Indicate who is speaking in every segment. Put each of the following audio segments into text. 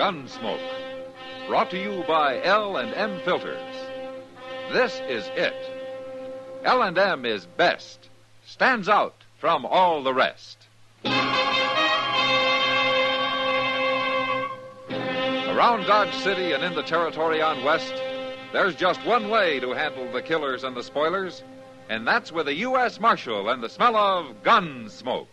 Speaker 1: Gunsmoke. Brought to you by L&M Filters. This is it. L&M is best. Stands out from all the rest. Around Dodge City and in the territory on West, there's just one way to handle the killers and the spoilers, and that's with a U.S. Marshal and the smell of Gunsmoke.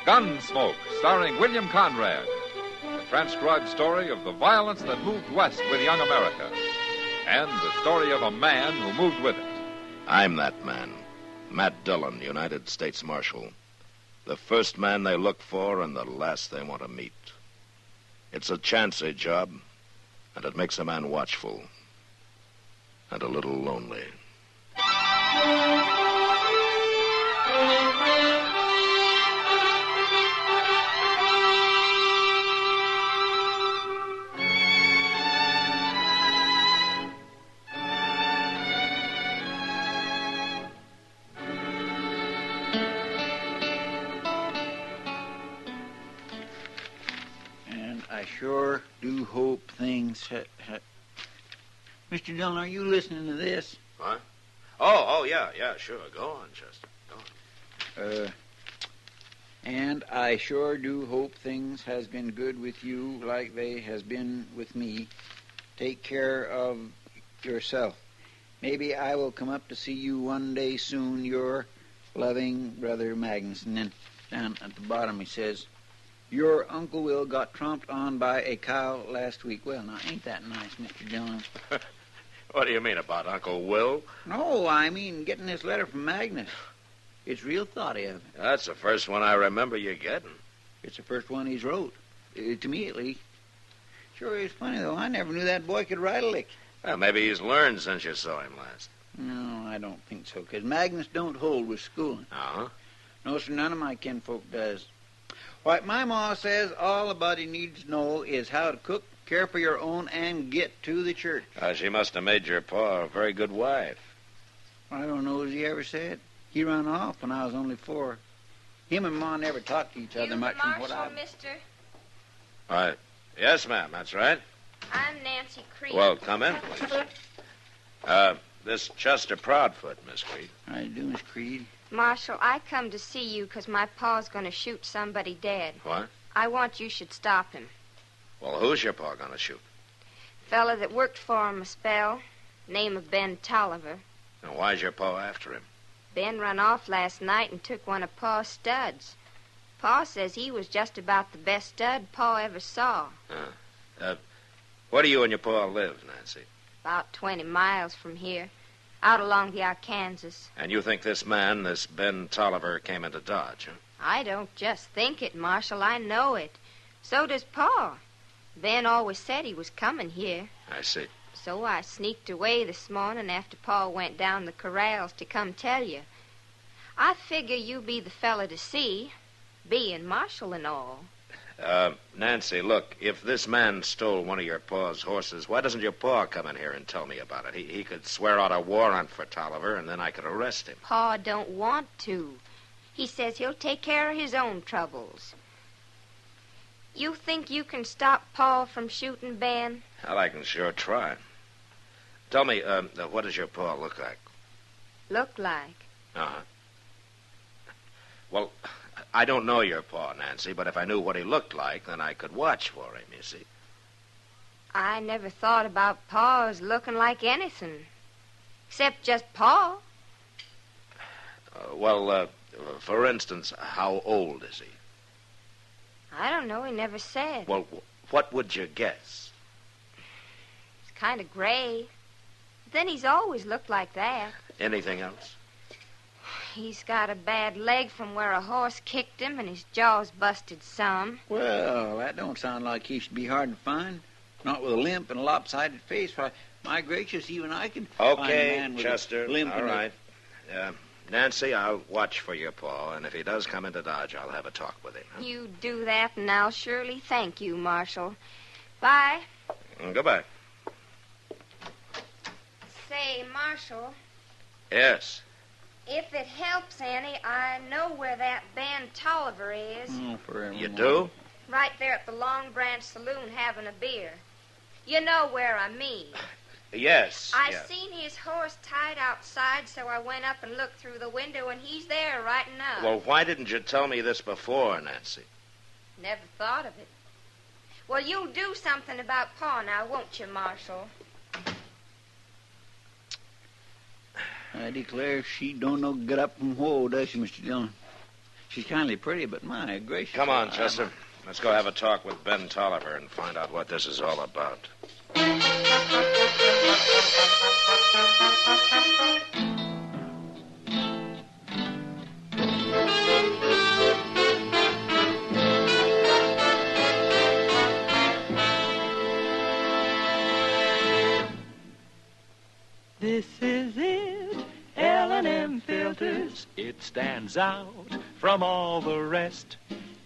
Speaker 1: Gunsmoke, starring William Conrad. The transcribed story of the violence that moved west with young America. And the story of a man who moved with it.
Speaker 2: I'm that man. Matt Dillon, United States Marshal. The first man they look for and the last they want to meet. It's a chancy job, and it makes a man watchful. And a little lonely.
Speaker 3: I sure do hope things... Mr. Dillon, are you listening to this?
Speaker 2: What? Oh, yeah, sure. Go on, Chester. Go on.
Speaker 3: And I sure do hope things has been good with you like they has been with me. Take care of yourself. Maybe I will come up to see you one day soon. Your loving brother Magnus. And then down at the bottom he says... Your Uncle Will got tromped on by a cow last week. Well, now, ain't that nice, Mr. Dillon?
Speaker 2: What do you mean about Uncle Will?
Speaker 3: No, I mean getting this letter from Magnus. It's real thoughty of him.
Speaker 2: That's the first one I remember you getting.
Speaker 3: It's the first one he's wrote. To me, at least. Sure is funny, though. I never knew that boy could write a lick.
Speaker 2: Well, maybe he's learned since you saw him last.
Speaker 3: No, I don't think so, because Magnus don't hold with schooling.
Speaker 2: Uh-huh.
Speaker 3: No, sir, none of my kinfolk does. What my ma says all a body needs to know is how to cook, care for your own, and get to the church.
Speaker 2: She must have made your pa a very good wife.
Speaker 3: I don't know as he ever said. He run off when I was only 4. Him and Ma never talked to each other much from what I...
Speaker 2: Mister? Yes, ma'am, that's right.
Speaker 4: I'm Nancy Creed.
Speaker 2: Well, come in, please. This Chester Proudfoot, Miss Creed.
Speaker 3: How you do, Miss Creed?
Speaker 4: Marshal, I come to see you because my pa's going to shoot somebody dead.
Speaker 2: What?
Speaker 4: I want you should stop him.
Speaker 2: Well, who's your pa going to shoot?
Speaker 4: Fella that worked for him a spell, name of Ben Tolliver.
Speaker 2: Now, why's your pa after him?
Speaker 4: Ben run off last night and took one of Pa's studs. Pa says he was just about the best stud Pa ever saw.
Speaker 2: Where do you and your pa live, Nancy?
Speaker 4: About 20 miles from here. Out along the Arkansas.
Speaker 2: And you think this man, this Ben Tolliver, came into Dodge, huh?
Speaker 4: I don't just think it, Marshal. I know it. So does Pa. Ben always said he was coming here.
Speaker 2: I see.
Speaker 4: So I sneaked away this morning after Pa went down the corrals to come tell you. I figure you be the fella to see, being Marshal and all.
Speaker 2: Nancy, look, if this man stole one of your pa's horses, why doesn't your pa come in here and tell me about it? He could swear out a warrant for Tolliver, and then I could arrest him.
Speaker 4: Pa don't want to. He says he'll take care of his own troubles. You think you can stop Pa from shooting Ben?
Speaker 2: Well, I can sure try. Tell me, what does your pa look like?
Speaker 4: Look like?
Speaker 2: Uh-huh. Well, I don't know your pa, Nancy, but if I knew what he looked like, then I could watch for him, you see.
Speaker 4: I never thought about Pa as looking like anything. Except just Pa.
Speaker 2: For instance, how old is he?
Speaker 4: I don't know. He never said.
Speaker 2: Well, what would you guess?
Speaker 4: He's kind of gray. Then he's always looked like that.
Speaker 2: Anything else?
Speaker 4: He's got a bad leg from where a horse kicked him, and his jaw's busted some.
Speaker 3: Well, that don't sound like he should be hard to find. Not with a limp and a lopsided face. Why, my gracious, even I can find a man with
Speaker 2: Chester,
Speaker 3: a limp.
Speaker 2: all right. Nancy, I'll watch for your pa, and if he does come into Dodge, I'll have a talk with him. Huh?
Speaker 4: You do that, and I'll surely thank you, Marshal. Bye.
Speaker 2: Goodbye.
Speaker 4: Say, Marshal,
Speaker 2: Yes.
Speaker 4: if it helps any, I know where that Ben Tolliver is.
Speaker 3: Oh, forever.
Speaker 2: You do?
Speaker 4: Right there at the Long Branch Saloon having a beer. You know where I mean.
Speaker 2: Yes.
Speaker 4: I
Speaker 2: yeah.
Speaker 4: seen his horse tied outside, so I went up and looked through the window, and he's there right now.
Speaker 2: Well, why didn't you tell me this before, Nancy?
Speaker 4: Never thought of it. Well, you'll do something about Pa now, won't you, Marshal?
Speaker 3: I declare she don't know get up from whoa, does she, Mr. Dillon? She's kindly pretty, but my gracious.
Speaker 2: Come on, Chester. Let's go have a talk with Ben Tolliver and find out what this is all about.
Speaker 5: This is it, L&M filters. It stands out from all the rest.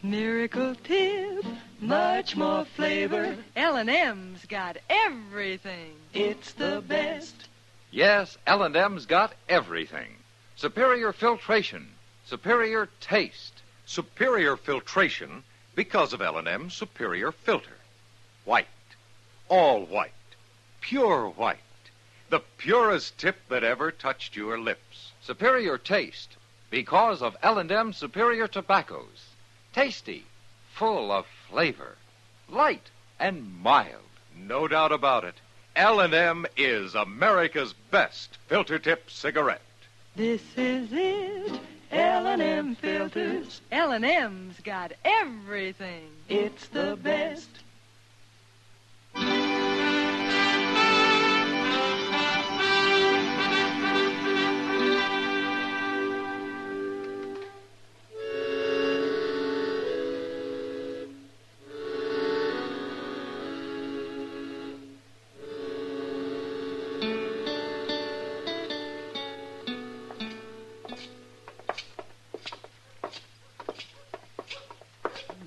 Speaker 5: Miracle tip, much more flavor.
Speaker 6: L&M's got everything.
Speaker 5: It's the best.
Speaker 1: Yes, L&M's got everything. Superior filtration, superior taste.
Speaker 7: Superior filtration because of L&M's superior filter. White. All white. Pure white. The purest tip that ever touched your lips.
Speaker 1: Superior taste because of L&M superior tobaccos. Tasty, full of flavor, light and mild.
Speaker 7: No doubt about it. L&M is America's best filter tip cigarette.
Speaker 5: This is it, L&M filters.
Speaker 6: L&M's got everything.
Speaker 5: It's the best.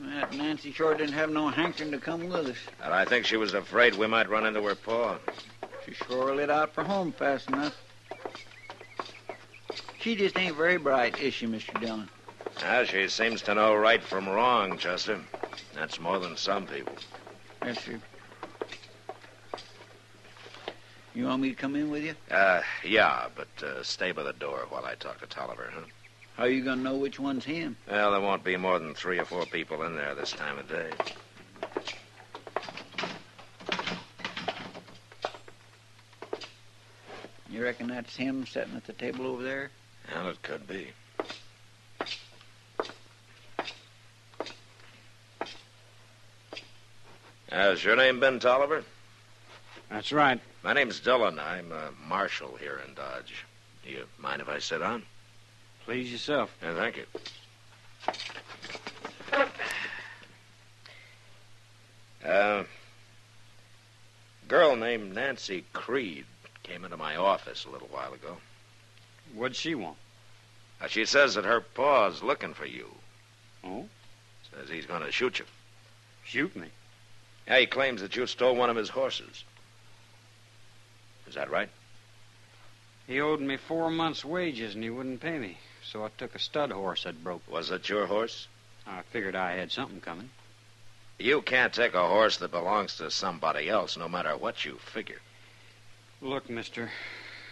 Speaker 3: That Nancy sure didn't have no hankering to come with us.
Speaker 2: And I think she was afraid we might run into her pa.
Speaker 3: She sure lit out for home fast enough. She just ain't very bright, is she, Mr. Dillon?
Speaker 2: She seems to know right from wrong, Chester. That's more than some people.
Speaker 3: Yes, sir. You want me to come in with you?
Speaker 2: Yeah, but stay by the door while I talk to Tolliver, huh?
Speaker 3: How you gonna know which one's him?
Speaker 2: Well, there won't be more than 3 or 4 people in there this time of day.
Speaker 3: You reckon that's him sitting at the table over there?
Speaker 2: Well, it could be. Is your name Ben Tolliver?
Speaker 8: That's right.
Speaker 2: My name's Dillon. I'm a marshal here in Dodge. Do you mind if I sit down?
Speaker 8: Please yourself.
Speaker 2: Yeah, thank you. Girl named Nancy Creed came into my office a little while ago.
Speaker 8: What'd she want?
Speaker 2: She says that her pa's looking for you.
Speaker 8: Oh?
Speaker 2: Says he's going to shoot you.
Speaker 8: Shoot me?
Speaker 2: Yeah, he claims that you stole one of his horses. Is that right?
Speaker 8: He owed me 4 months' wages and he wouldn't pay me. So I took a stud horse that broke.
Speaker 2: Was it your horse?
Speaker 8: I figured I had something coming.
Speaker 2: You can't take a horse that belongs to somebody else, no matter what you figure.
Speaker 8: Look, mister,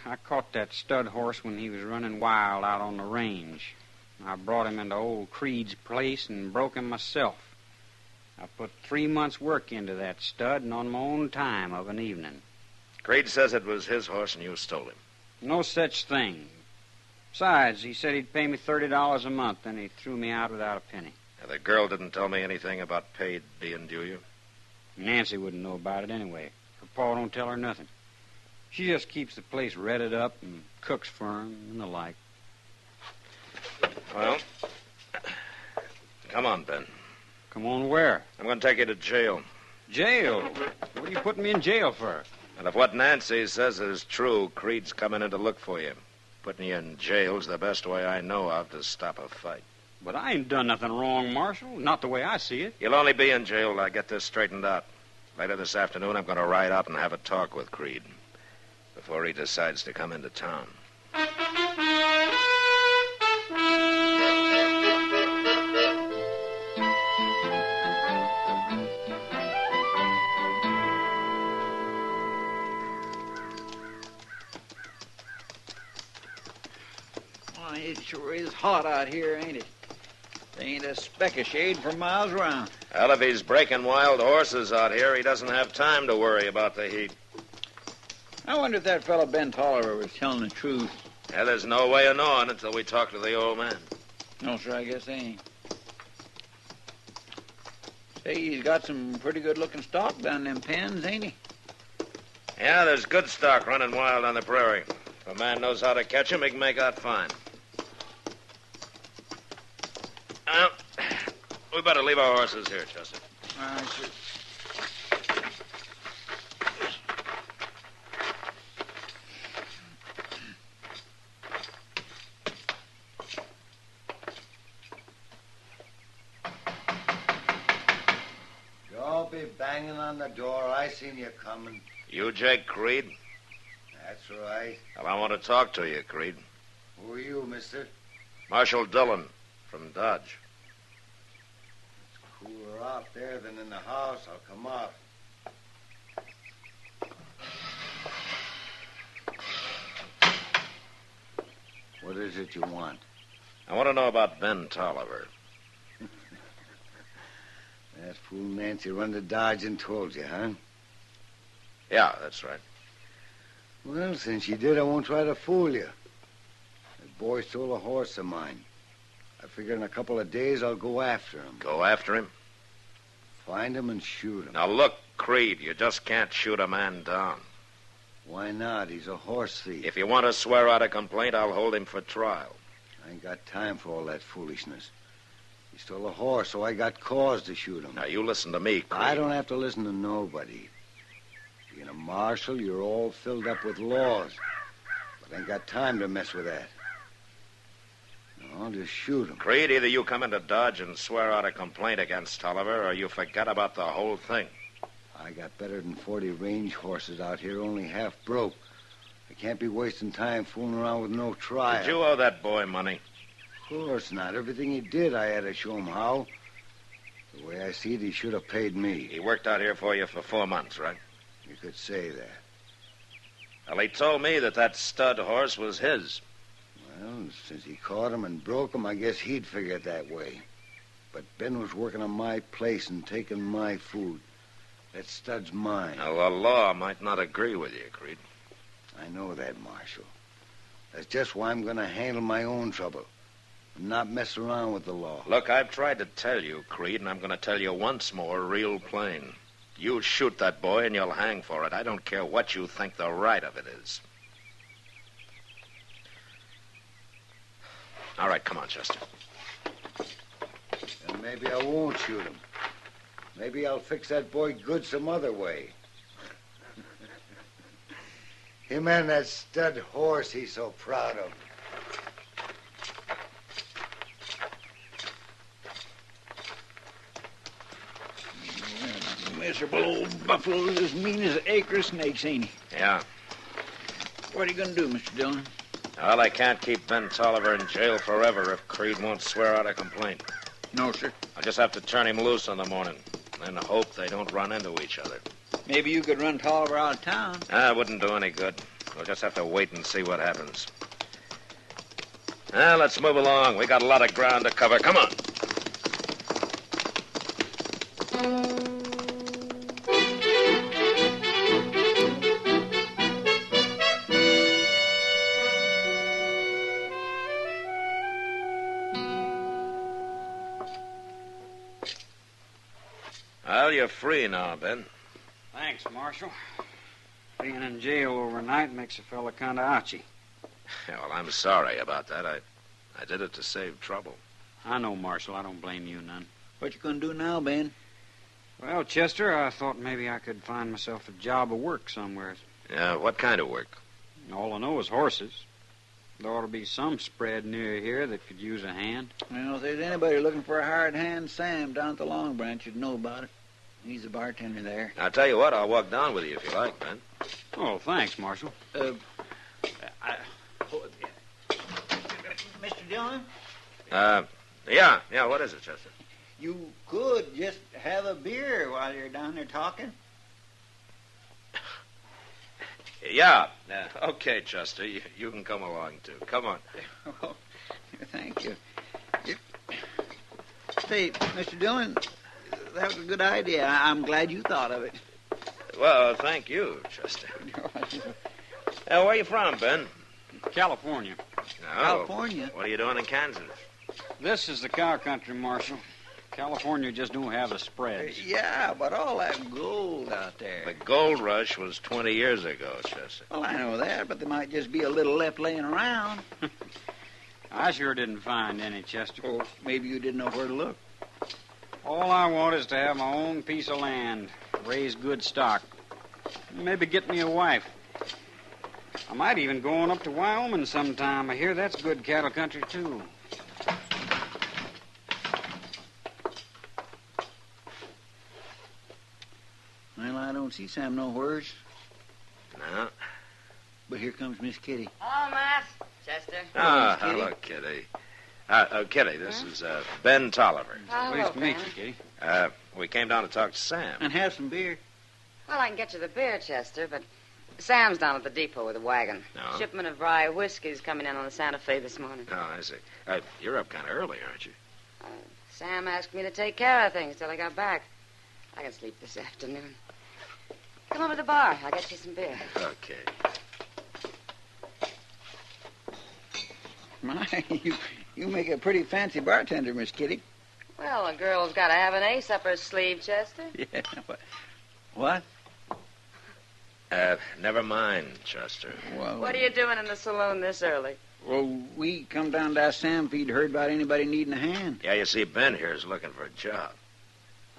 Speaker 8: I caught that stud horse when he was running wild out on the range. I brought him into old Creed's place and broke him myself. I put 3 months' work into that stud and on my own time of an evening.
Speaker 2: Creed says it was his horse and you stole him.
Speaker 8: No such thing. Besides, he said he'd pay me $30 a month, and he threw me out without a penny.
Speaker 2: The girl didn't tell me anything about paid being due you?
Speaker 8: Nancy wouldn't know about it anyway. Her pa don't tell her nothing. She just keeps the place redded up and cooks for him and the like.
Speaker 2: Well, come on, Ben.
Speaker 8: Come on where?
Speaker 2: I'm going to take you to jail.
Speaker 8: Jail? What are you putting me in jail for?
Speaker 2: And if what Nancy says is true, Creed's coming in to look for you. Putting you in jail's the best way I know of to stop a fight.
Speaker 8: But I ain't done nothing wrong, Marshal. Not the way I see it.
Speaker 2: You'll only be in jail till I get this straightened out. Later this afternoon, I'm going to ride out and have a talk with Creed before he decides to come into town.
Speaker 3: Well, it sure is hot out here, ain't it? There ain't a speck of shade for miles around.
Speaker 2: Well, if he's breaking wild horses out here, he doesn't have time to worry about the heat.
Speaker 3: I wonder if that fellow Ben Tolliver was telling the truth.
Speaker 2: Yeah, there's no way of knowing until we talk to the old man.
Speaker 3: No, sir, I guess they ain't. Say, he's got some pretty good-looking stock down them pens, ain't he?
Speaker 2: Yeah, there's good stock running wild on the prairie. If a man knows how to catch him, he can make out fine. Well, we better leave our horses here, Chester.
Speaker 3: All right, sir.
Speaker 9: Don't be banging on the door. I seen you coming.
Speaker 2: You Jake Creed?
Speaker 9: That's right.
Speaker 2: Well, I want to talk to you, Creed.
Speaker 9: Who are you, mister?
Speaker 2: Marshal Dillon from Dodge.
Speaker 9: It's cooler out there than in the house. I'll come out. What is it you want?
Speaker 2: I want to know about Ben Tolliver.
Speaker 9: That fool Nancy run to Dodge and told you, huh?
Speaker 2: Yeah, that's right.
Speaker 9: Well, since she did, I won't try to fool you. That boy stole a horse of mine. I figure in a couple of days I'll go after him.
Speaker 2: Go after him?
Speaker 9: Find him and shoot him.
Speaker 2: Now, look, Creed, you just can't shoot a man down.
Speaker 9: Why not? He's a horse thief.
Speaker 2: If you want to swear out a complaint, I'll hold him for trial.
Speaker 9: I ain't got time for all that foolishness. He stole a horse, so I got cause to shoot him.
Speaker 2: Now, you listen to me, Creed.
Speaker 9: I don't have to listen to nobody. Being a marshal, you're all filled up with laws. But I ain't got time to mess with that. No, I'll just shoot him.
Speaker 2: Creed, either you come into Dodge and swear out a complaint against Tolliver, or you forget about the whole thing.
Speaker 9: I got better than 40 range horses out here, only half broke. I can't be wasting time fooling around with no trial.
Speaker 2: Did you owe that boy money?
Speaker 9: Of course not. Everything he did, I had to show him how. The way I see it, he should have paid me.
Speaker 2: He worked out here for you for 4 months, right?
Speaker 9: You could say that.
Speaker 2: Well, he told me that stud horse was his.
Speaker 9: Well, since he caught him and broke him, I guess he'd figure it that way. But Ben was working on my place and taking my food. That stud's mine.
Speaker 2: Now, the law might not agree with you, Creed.
Speaker 9: I know that, Marshal. That's just why I'm going to handle my own trouble and not mess around with the law.
Speaker 2: Look, I've tried to tell you, Creed, and I'm going to tell you once more real plain. You shoot that boy and you'll hang for it. I don't care what you think the right of it is. All right, come on, Chester.
Speaker 9: And maybe I won't shoot him. Maybe I'll fix that boy good some other way. Him and that stud horse he's so proud of.
Speaker 3: Miserable old buffalo's as mean as an acre of snakes, ain't he?
Speaker 2: Yeah.
Speaker 3: What are you going to do, Mr. Dillon?
Speaker 2: Well, I can't keep Ben Tolliver in jail forever if Creed won't swear out a complaint.
Speaker 3: No, sir.
Speaker 2: I'll just have to turn him loose in the morning and hope they don't run into each other.
Speaker 3: Maybe you could run Tolliver out of town.
Speaker 2: It wouldn't do any good. We'll just have to wait and see what happens. Now, let's move along. We got a lot of ground to cover. Come on. Well, you're free now, Ben.
Speaker 8: Thanks, Marshal. Being in jail overnight makes a fella kind of ouchy.
Speaker 2: Yeah, well, I'm sorry about that. I did it to save trouble.
Speaker 8: I know, Marshal. I don't blame you none.
Speaker 3: What you going to do now, Ben?
Speaker 8: Well, Chester, I thought maybe I could find myself a job of work somewhere.
Speaker 2: Yeah, what kind of work?
Speaker 8: All I know is horses. There ought to be some spread near here that could use a hand.
Speaker 3: Well, if there's anybody looking for a hired hand, Sam down at the Long Branch would know about it. He's the bartender there.
Speaker 2: I'll tell you what, I'll walk down with you if you like, Ben.
Speaker 8: Oh, thanks, Marshal.
Speaker 3: Mr. Dillon?
Speaker 2: Yeah, what is it, Chester?
Speaker 3: You could just have a beer while you're down there talking.
Speaker 2: Yeah. Okay, Chester, you can come along, too. Come on.
Speaker 3: Oh, thank you. Say, Mr. Dillon, that was a good idea. I'm glad you thought of it.
Speaker 2: Well, thank you, Chester. Where are you from, Ben?
Speaker 8: California.
Speaker 2: Oh,
Speaker 3: California?
Speaker 2: What are you doing in Kansas?
Speaker 8: This is the cow country, Marshal. California just don't have the spreads.
Speaker 3: Yeah, but all that gold out there.
Speaker 2: The gold rush was 20 years ago, Chester.
Speaker 3: Well, I know that, but there might just be a little left laying around.
Speaker 8: I sure didn't find any, Chester.
Speaker 3: Well, maybe you didn't know where to look.
Speaker 8: All I want is to have my own piece of land, raise good stock, maybe get me a wife. I might even go on up to Wyoming sometime. I hear that's good cattle country, too.
Speaker 3: Well, I don't see Sam nowheres.
Speaker 2: No.
Speaker 3: But here comes Miss Kitty.
Speaker 10: Hello, Matt. Chester.
Speaker 2: Ah, hello, Kitty. Kitty, this is Ben Tolliver.
Speaker 8: Pleased to meet you, Kitty.
Speaker 2: We came down to talk to Sam.
Speaker 3: And have some beer.
Speaker 10: Well, I can get you the beer, Chester, but Sam's down at the depot with a wagon.
Speaker 2: No?
Speaker 10: Shipment of rye whiskey's coming in on the Santa Fe this morning.
Speaker 2: Oh, I see. You're up kind of early, aren't you?
Speaker 10: Sam asked me to take care of things till I got back. I can sleep this afternoon. Come over to the bar. I'll get you some beer.
Speaker 2: Okay.
Speaker 3: My, you make a pretty fancy bartender, Miss Kitty.
Speaker 10: Well, a girl's got to have an ace up her sleeve, Chester.
Speaker 3: Yeah. What?
Speaker 2: Never mind, Chester.
Speaker 3: Well,
Speaker 10: What are you doing in the saloon this early?
Speaker 3: Well, we come down to ask Sam if he'd heard about anybody needing a hand.
Speaker 2: Yeah, you see, Ben here is looking for a job.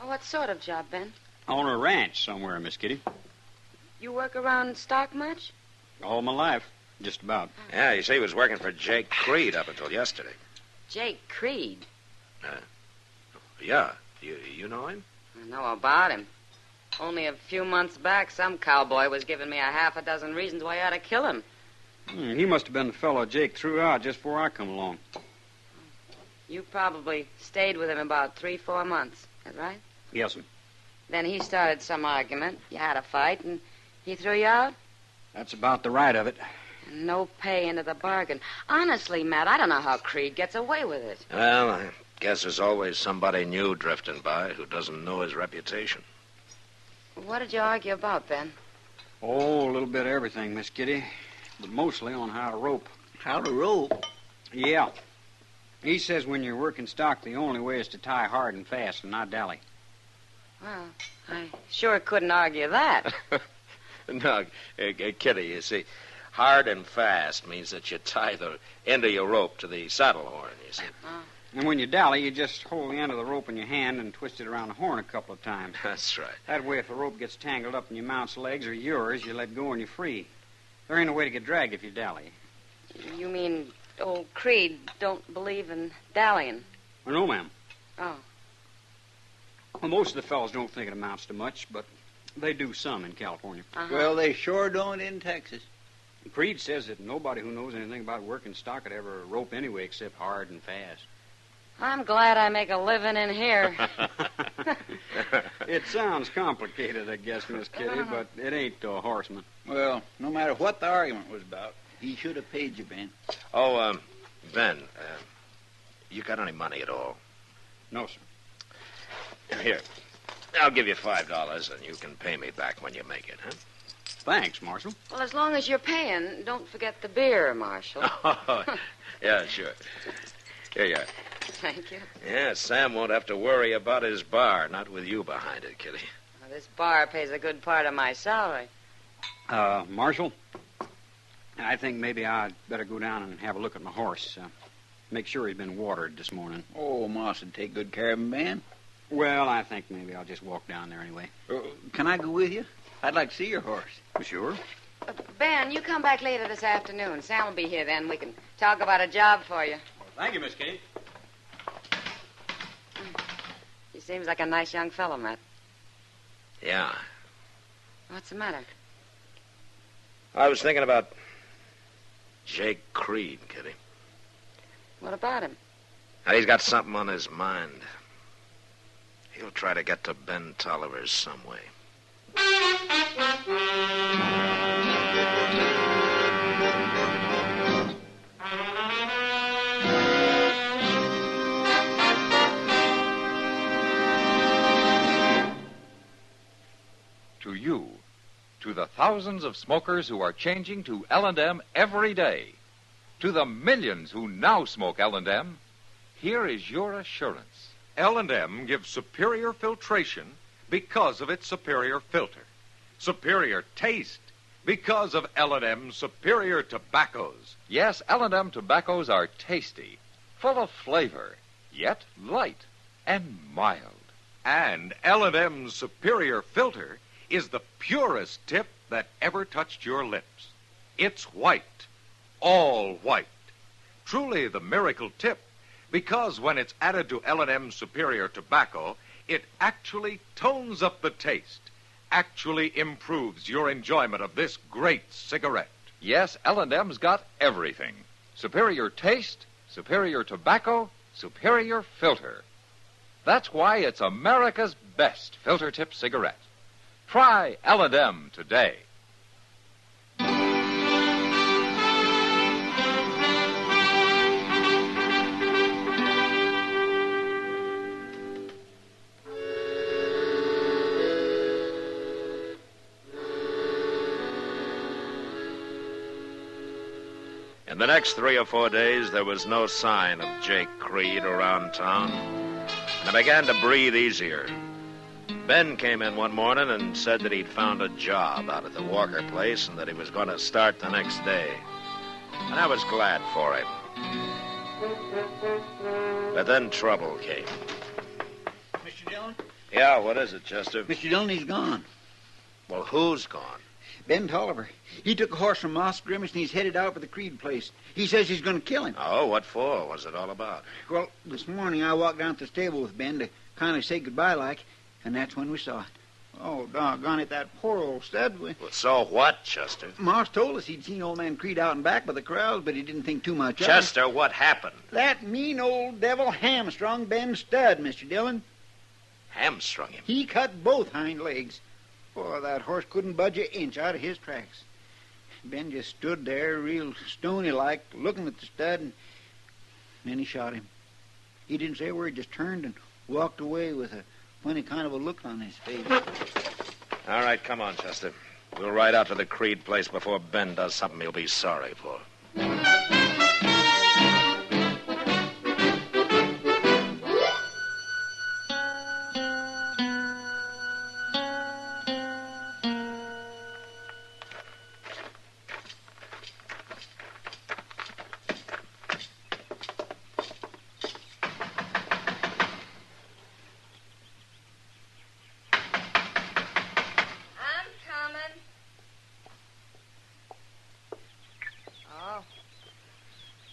Speaker 10: Oh, what sort of job, Ben?
Speaker 8: On a ranch somewhere, Miss Kitty.
Speaker 10: You work around stock much?
Speaker 8: All my life, just about.
Speaker 2: Yeah, you see, he was working for Jake Creed up until yesterday.
Speaker 10: Jake Creed.
Speaker 2: Yeah. You know him?
Speaker 10: I know about him. Only a few months back, some cowboy was giving me a half a dozen reasons why I ought to kill him.
Speaker 8: He must have been the fellow Jake threw out just before I come along.
Speaker 10: You probably stayed with him about 3-4 months. Is that right?
Speaker 8: Yes, sir.
Speaker 10: Then he started some argument. You had a fight, and he threw you out?
Speaker 8: That's about the right of it.
Speaker 10: And no pay into the bargain. Honestly, Matt, I don't know how Creed gets away with it.
Speaker 2: Well, I guess there's always somebody new drifting by who doesn't know his reputation.
Speaker 10: What did you argue about, Ben?
Speaker 8: Oh, a little bit of everything, Miss Kitty. But mostly on how to rope.
Speaker 3: How to rope?
Speaker 8: Yeah. He says when you're working stock, the only way is to tie hard and fast and not dally.
Speaker 10: Well, I sure couldn't argue that.
Speaker 2: No, Kitty, you see, hard and fast means that you tie the end of your rope to the saddle horn, you see.
Speaker 8: And when you dally, you just hold the end of the rope in your hand and twist it around the horn a couple of times.
Speaker 2: That's right.
Speaker 8: That way, if the rope gets tangled up in your mount's legs or yours, you let go and you're free. There ain't no way to get dragged if you dally.
Speaker 10: You mean old Creed don't believe in dallying?
Speaker 8: Well, no, ma'am.
Speaker 10: Oh.
Speaker 8: Well, most of the fellows don't think it amounts to much, but they do some in California.
Speaker 3: Well, they sure don't in Texas.
Speaker 8: Creed says that nobody who knows anything about working stock could ever rope anyway except hard and fast.
Speaker 10: I'm glad I make a living in here.
Speaker 8: It sounds complicated, I guess, Miss Kitty, but it ain't to a horseman.
Speaker 3: Well, no matter what the argument was about, he should have paid you, Ben.
Speaker 2: Oh, Ben, you got any money at all?
Speaker 8: No, sir.
Speaker 2: Here, I'll give you $5 and you can pay me back when you make it, huh?
Speaker 8: Thanks, Marshal.
Speaker 10: Well, as long as you're paying, don't forget the beer, Marshal.
Speaker 2: Oh, yeah, sure. Here you are.
Speaker 10: Thank you.
Speaker 2: Yeah, Sam won't have to worry about his bar, not with you behind it, Kitty.
Speaker 10: Well, this bar pays a good part of my salary.
Speaker 8: Marshal, I think maybe I'd better go down and have a look at my horse. Make sure he's been watered this morning.
Speaker 3: Oh, Moss would take good care of him, Ben.
Speaker 8: Well, I think maybe I'll just walk down there anyway.
Speaker 3: Can I go with you? I'd like to see your horse.
Speaker 8: Sure.
Speaker 10: Ben, you come back later this afternoon. Sam will be here then. We can talk about a job for you.
Speaker 8: Thank you, Miss Kate.
Speaker 10: He seems like a nice young fellow, Matt.
Speaker 2: Yeah.
Speaker 10: What's the matter?
Speaker 2: I was thinking about Jake Creed, Kitty.
Speaker 10: What about him?
Speaker 2: Now, he's got something on his mind. He'll try to get to Ben Tolliver some way.
Speaker 1: To you, to the thousands of smokers who are changing to L&M every day, to the millions who now smoke L&M, here is your assurance.
Speaker 7: L&M gives superior filtration because of its superior filter. Superior taste because of L&M's superior tobaccos.
Speaker 1: Yes, L&M tobaccos are tasty, full of flavor, yet light and mild.
Speaker 7: And L&M's superior filter is the purest tip that ever touched your lips. It's white, all white. Truly the miracle tip, because when it's added to L&M's superior tobacco, it actually tones up the taste, actually improves your enjoyment of this great cigarette.
Speaker 1: Yes, L&M's got everything. Superior taste, superior tobacco, superior filter. That's why it's America's best filter tip cigarette. Try L&M today.
Speaker 2: In the next 3 or 4 days, there was no sign of Jake Creed around town, and I began to breathe easier. Ben came in one morning and said that he'd found a job out at the Walker place and that he was going to start the next day. And I was glad for him. But then trouble came.
Speaker 3: Mr. Dillon?
Speaker 2: Yeah, what is it, Chester?
Speaker 3: Mr. Dillon, he's gone.
Speaker 2: Well, who's gone?
Speaker 3: Ben Tolliver. He took a horse from Moss Grimace and he's headed out for the Creed place. He says he's going to kill him.
Speaker 2: Oh, what for? What's it all about?
Speaker 3: Well, this morning I walked down to the stable with Ben to kind of say goodbye like, and that's when we saw it. Oh, doggone it, that poor old stud.
Speaker 2: Well, so what, Chester?
Speaker 3: Moss told us he'd seen old man Creed out and back by the corrals, but he didn't think too much of it.
Speaker 2: Chester, what happened?
Speaker 3: That mean old devil hamstrung Ben's stud, Mr. Dillon.
Speaker 2: Hamstrung him?
Speaker 3: He cut both hind legs. Boy, that horse couldn't budge an inch out of his tracks. Ben just stood there real stony-like, looking at the stud, and then he shot him. He didn't say a word, just turned and walked away with a funny kind of a look on his face.
Speaker 2: All right, come on, Chester. We'll ride out to the Creed place before Ben does something he'll be sorry for.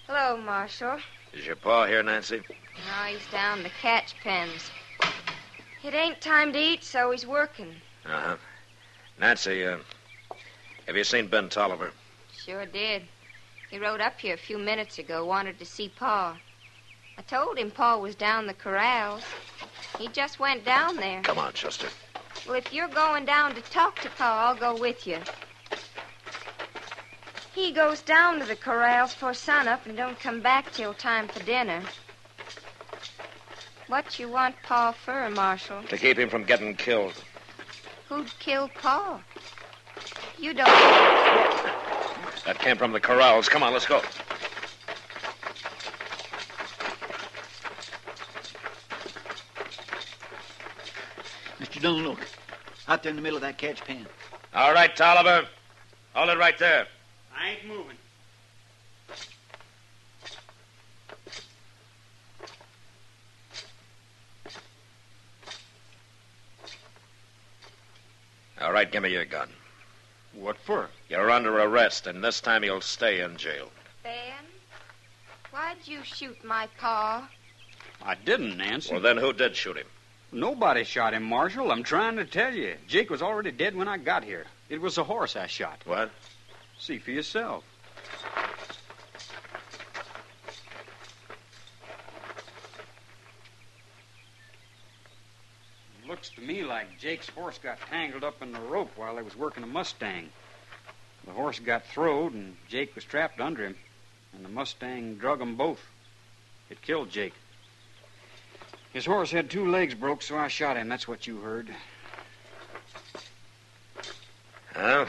Speaker 4: Hello, Marshal.
Speaker 2: Is your pa here, Nancy?
Speaker 4: No, he's down the catch pens. It ain't time to eat, so he's working.
Speaker 2: Uh-huh. Nancy, have you seen Ben Tolliver?
Speaker 4: Sure did. He rode up here a few minutes ago, wanted to see Pa. I told him Pa was down the corrals. He just went down there.
Speaker 2: Come on, Chester.
Speaker 4: Well, if you're going down to talk to Pa, I'll go with you. He goes down to the corrals for sunup and don't come back till time for dinner. What you want Pa for, Marshal?
Speaker 2: To keep him from getting killed.
Speaker 4: Who'd kill Pa? You don't...
Speaker 2: That came from the corrals. Come on, let's go.
Speaker 3: Mr. Dillon, look. Out there in the middle of that catch pen.
Speaker 2: All right, Tolliver. Hold it right there.
Speaker 8: I ain't moving.
Speaker 2: All right, give me your gun.
Speaker 8: What for?
Speaker 2: You're under arrest, and this time you'll stay in jail.
Speaker 4: Ben, why'd you shoot my pa?
Speaker 8: I didn't, Nancy.
Speaker 2: Well, then who did shoot him?
Speaker 8: Nobody shot him, Marshal. I'm trying to tell you. Jake was already dead when I got here. It was the horse I shot.
Speaker 2: What?
Speaker 8: See for yourself. Looks to me like Jake's horse got tangled up in the rope while they was working a Mustang. The horse got throwed, and Jake was trapped under him, and the Mustang drug 'em both. It killed Jake. His horse had 2 legs broke, so I shot him. That's what you heard.
Speaker 2: Well,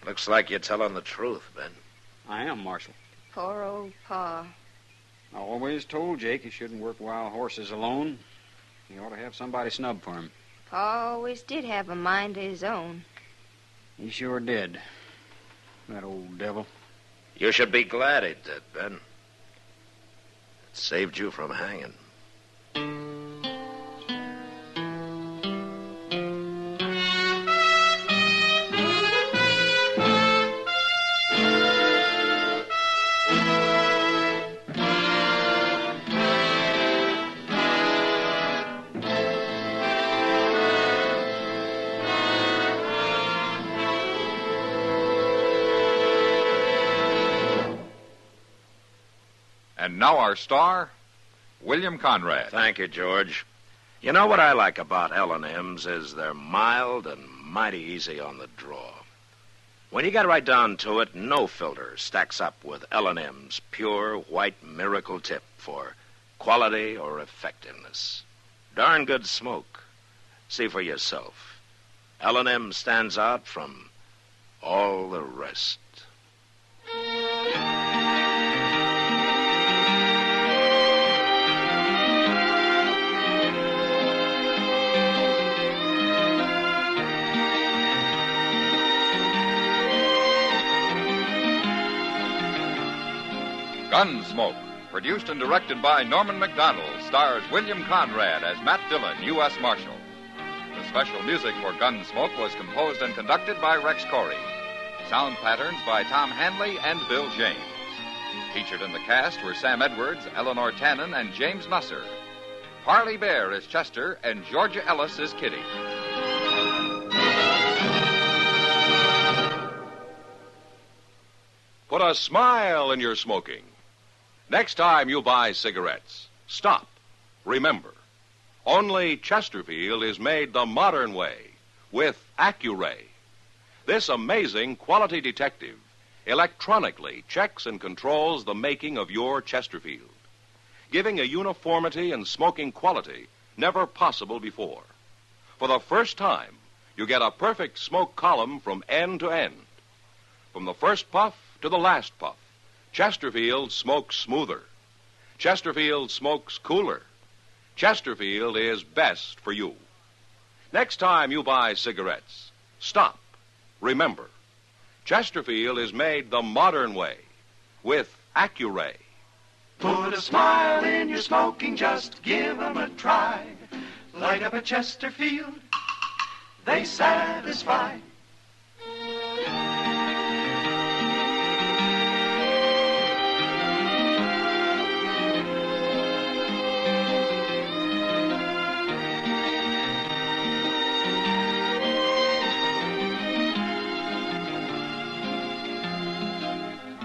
Speaker 2: looks like you're telling the truth, Ben.
Speaker 8: I am, Marshal.
Speaker 4: Poor old pa.
Speaker 8: I always told Jake he shouldn't work wild horses alone. He ought to have somebody snub for him.
Speaker 4: Pa always did have a mind of his own.
Speaker 8: He sure did. That old devil.
Speaker 2: You should be glad he did, Ben. It saved you from hanging.
Speaker 1: And now our star, William Conrad.
Speaker 2: Thank you, George. You know what I like about L&M's is they're mild and mighty easy on the draw. When you get right down to it, no filter stacks up with L&M's pure white miracle tip for quality or effectiveness. Darn good smoke. See for yourself. L&M stands out from all the rest.
Speaker 1: Gunsmoke, produced and directed by Norman MacDonald, stars William Conrad as Matt Dillon, U.S. Marshal. The special music for Gunsmoke was composed and conducted by Rex Corey. Sound patterns by Tom Hanley and Bill James. Featured in the cast were Sam Edwards, Eleanor Tannen, and James Nusser. Parley Bear is Chester, and Georgia Ellis is Kitty.
Speaker 11: Put a smile in your smoking. Next time you buy cigarettes, stop. Remember, only Chesterfield is made the modern way with Accuray. This amazing quality detective electronically checks and controls the making of your Chesterfield, giving a uniformity and smoking quality never possible before. For the first time, you get a perfect smoke column from end to end. From the first puff to the last puff, Chesterfield smokes smoother. Chesterfield smokes cooler. Chesterfield is best for you. Next time you buy cigarettes, stop. Remember, Chesterfield is made the modern way with Accuray.
Speaker 5: Put a smile in your smoking, just give 'em a try. Light up a Chesterfield, they satisfy.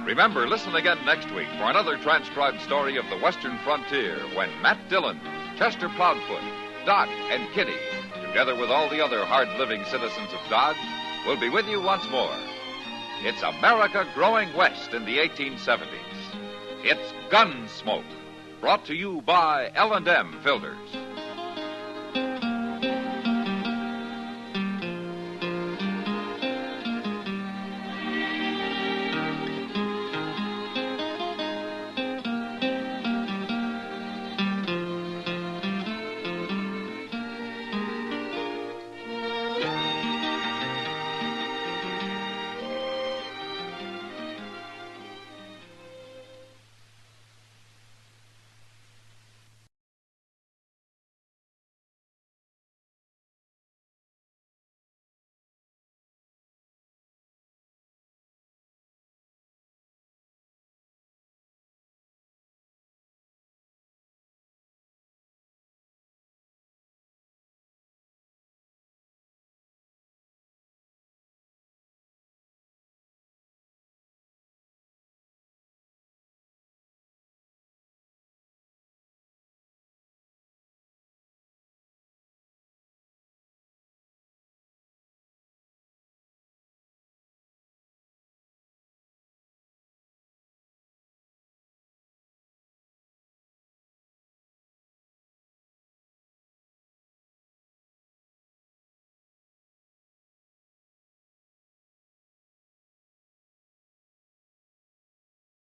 Speaker 1: Remember, listen again next week for another transcribed story of the Western frontier when Matt Dillon, Chester Proudfoot, Doc, and Kitty, together with all the other hard-living citizens of Dodge, will be with you once more. It's America growing west in the 1870s. It's Gunsmoke, brought to you by L&M Filters.